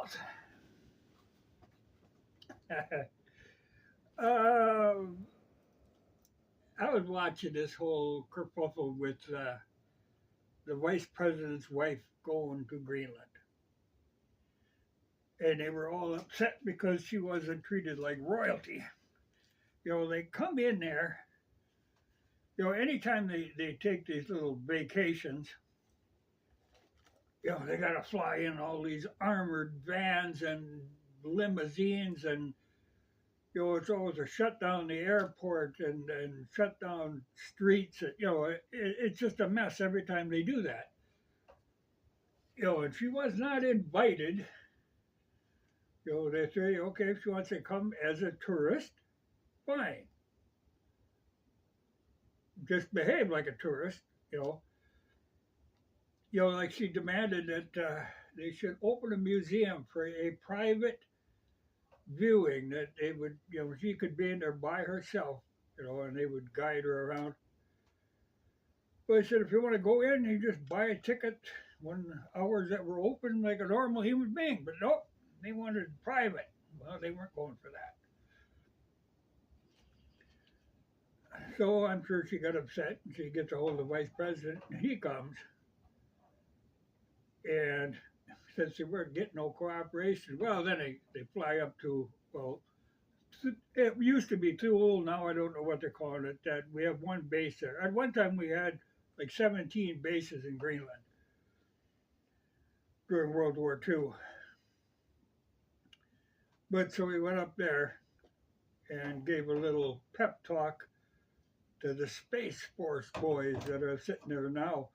south. um, I was watching this whole kerfuffle with the vice president's wife going to Greenland, and they were all upset because she wasn't treated like royalty. They come in there. Anytime they take these little vacations, they got to fly in all these armored vans and limousines, and it's always a shut down the airport and shut down streets. It's just a mess every time they do that. And she was not invited. They say, okay, if she wants to come as a tourist, fine. Just behave like a tourist. Like she demanded that they should open a museum for a private viewing, that they would, she could be in there by herself, and they would guide her around. But I said, if you want to go in, you just buy a ticket when hours that were open like a normal human being. But nope, they wanted private. Well, they weren't going for that. So I'm sure she got upset, and she gets a hold of the vice president, and he comes. And since they weren't getting no cooperation, well, then they fly up to, well, it used to be too old. Now I don't know what they're calling it, that we have one base there. At one time we had like 17 bases in Greenland during World War II. But so we went up there and gave a little pep talk to the Space Force boys that are sitting there now.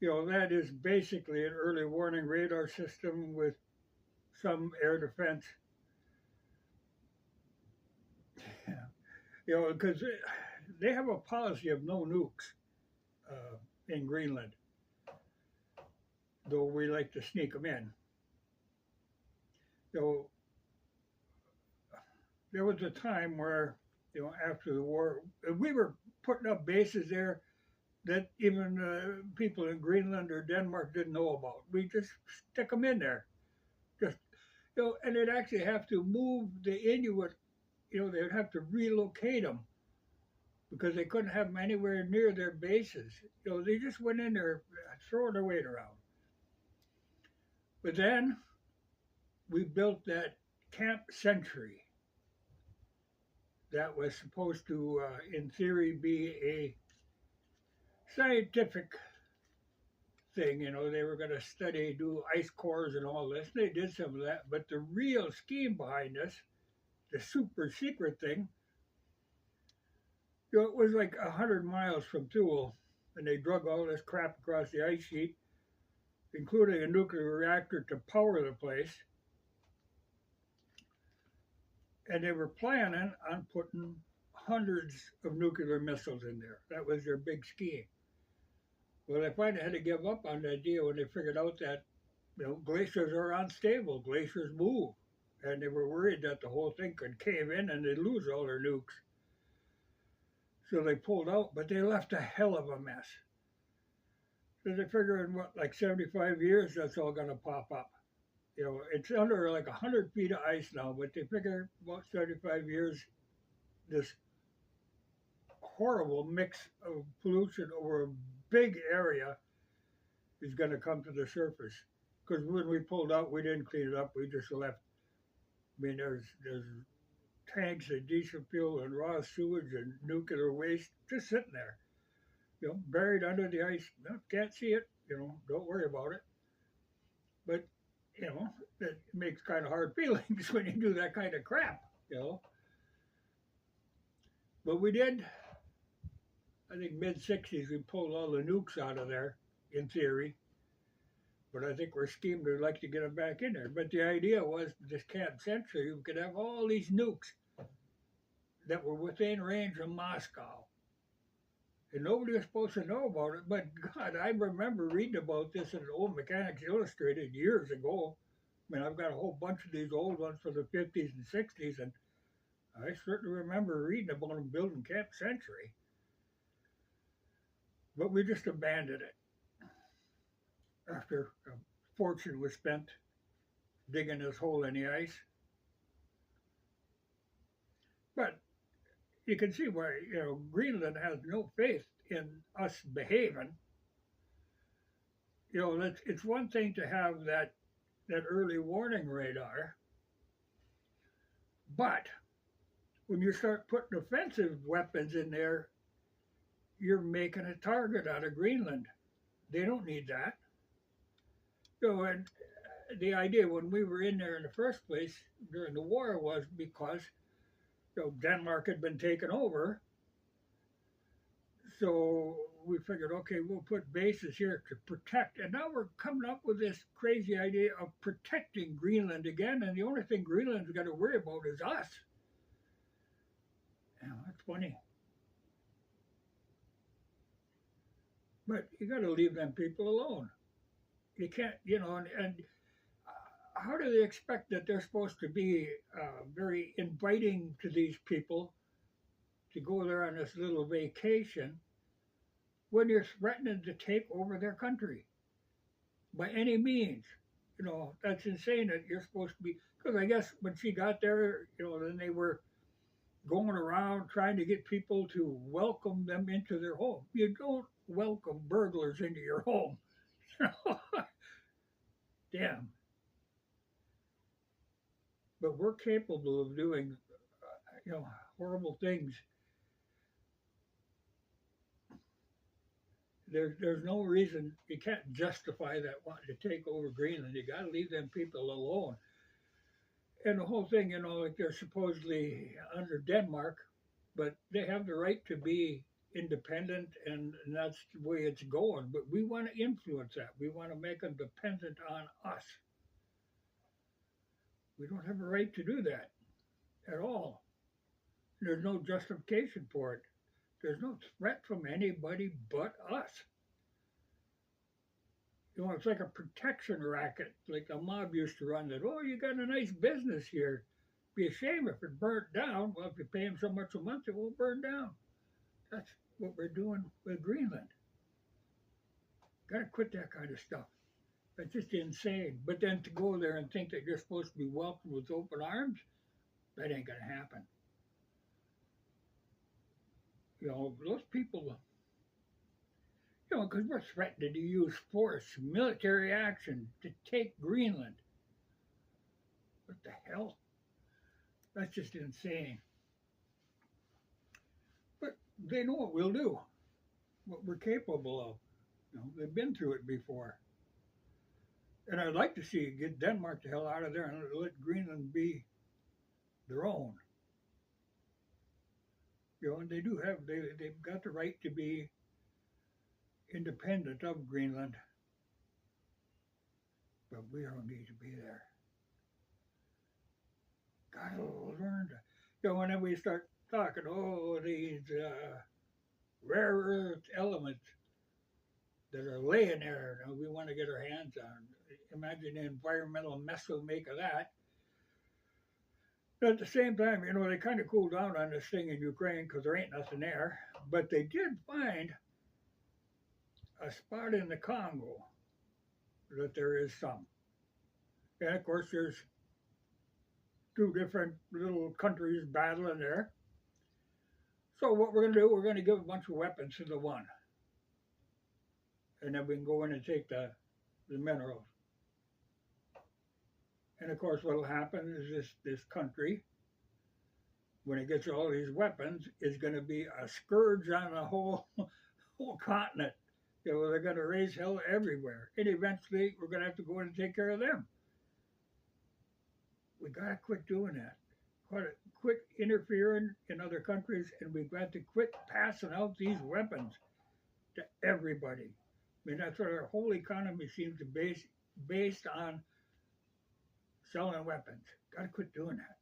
That is basically an early warning radar system with some air defense. Because they have a policy of no nukes in Greenland, though we like to sneak them in. There was a time where, after the war, we were putting up bases there that even people in Greenland or Denmark didn't know about. We just stick them in there. Just, and they'd actually have to move the Inuit, they'd have to relocate them because they couldn't have them anywhere near their bases. They just went in there throwing their weight around. But then we built that Camp Century that was supposed to, in theory, be a scientific thing. They were going to study, do ice cores and all this. They did some of that. But the real scheme behind this, the super secret thing, it was like 100 miles from Thule, and they drug all this crap across the ice sheet, including a nuclear reactor to power the place. And they were planning on putting hundreds of nuclear missiles in there. That was their big scheme. Well, they finally had to give up on that deal when they figured out that glaciers are unstable, glaciers move, and they were worried that the whole thing could cave in and they'd lose all their nukes. So they pulled out, but they left a hell of a mess. So they figure in like 75 years, that's all going to pop up. It's under like 100 feet of ice now, but they figure about 75 years, this horrible mix of pollution over a big area is going to come to the surface. Because when we pulled out, we didn't clean it up. We just left. I mean, there's tanks of diesel fuel and raw sewage and nuclear waste just sitting there, buried under the ice. Can't see it. Don't worry about it. But it makes kind of hard feelings when you do that kind of crap. But we did. I think mid-60s, we pulled all the nukes out of there, in theory. But I think we're scheming to like to get them back in there. But the idea was this Camp Century, we could have all these nukes that were within range of Moscow. And nobody was supposed to know about it. But God, I remember reading about this in an old Mechanics Illustrated years ago. I mean, I've got a whole bunch of these old ones from the 50s and 60s, and I certainly remember reading about them building Camp Century. But we just abandoned it after a fortune was spent. digging this hole in the ice. But you can see why, Greenland has no faith in us behaving. It's one thing to have that early warning radar, but when you start putting offensive weapons in there, you're making a target out of Greenland. They don't need that. And the idea when we were in there in the first place during the war was because Denmark had been taken over. So we figured, okay, we'll put bases here to protect. And now we're coming up with this crazy idea of protecting Greenland again. And the only thing Greenland's got to worry about is us. That's funny. But you got to leave them people alone. You can't, and how do they expect that they're supposed to be very inviting to these people to go there on this little vacation when you're threatening to take over their country by any means? That's insane that you're supposed to be, because I guess when she got there, then they were going around trying to get people to welcome them into their home. You don't welcome burglars into your home. Damn. But we're capable of doing, horrible things. There's no reason you can't justify that wanting to take over Greenland. You got to leave them people alone. And the whole thing, like they're supposedly under Denmark, but they have the right to be independent, and that's the way it's going. But we want to influence that. We want to make them dependent on us. We don't have a right to do that at all. There's no justification for it. There's no threat from anybody but us. It's like a protection racket, like the mob used to run that. Oh, you got a nice business here. Be a shame if it burnt down. Well, if you pay them so much a month, it won't burn down. That's what we're doing with Greenland. Got to quit that kind of stuff. That's just insane. But then to go there and think that you're supposed to be welcomed with open arms, that ain't going to happen. Those people, because we're threatening to use force, military action to take Greenland. What the hell? That's just insane. But they know what we'll do, what we're capable of. They've been through it before. And I'd like to see get Denmark the hell out of there and let Greenland be their own. And they do have, they've got the right to be independent of Greenland. But we don't need to be there. Gotta learn to, and then we start talking, these rare earth elements that are laying there, we want to get our hands on. Imagine the environmental mess we'll make of that. At the same time, they kind of cooled down on this thing in Ukraine because there ain't nothing there. But they did find a spot in the Congo that there is some. And of course, there's two different little countries battling there. So what we're going to do, we're going to give a bunch of weapons to the one. And then we can go in and take the minerals. And of course, what will happen is this country, when it gets all these weapons, is going to be a scourge on the whole continent. They're going to raise hell everywhere. And eventually, we're going to have to go in and take care of them. We got to quit doing that. Quit interfering in other countries, and we've got to quit passing out these weapons to everybody. I mean, that's what our whole economy seems to be based on, selling weapons. Got to quit doing that.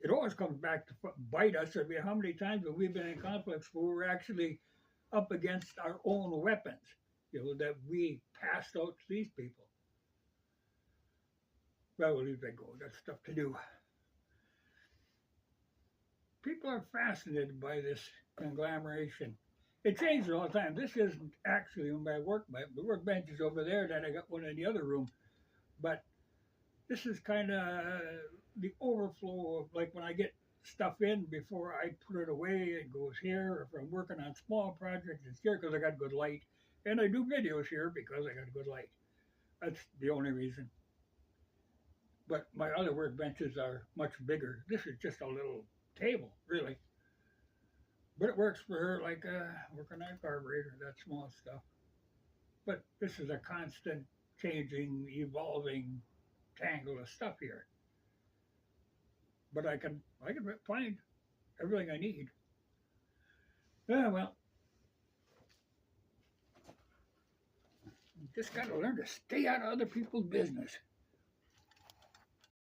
It always comes back to bite us. I mean, how many times have we been in conflicts where we're actually up against our own weapons, that we passed out to these people? Well, we'll leave that go. Got stuff to do. People are fascinated by this conglomeration. It changes all the time. This isn't actually my workbench. The workbench is over there, then I got one in the other room. But this is kind of the overflow of like when I get stuff in before I put it away, it goes here. If I'm working on small projects, it's here because I got good light. And I do videos here because I got good light. That's the only reason. But my other workbenches are much bigger. This is just a little table, really. But it works for like working on a carburetor, that small stuff. But this is a constant changing, evolving tangle of stuff here. But I can find everything I need. Yeah, well, you just got to learn to stay out of other people's business.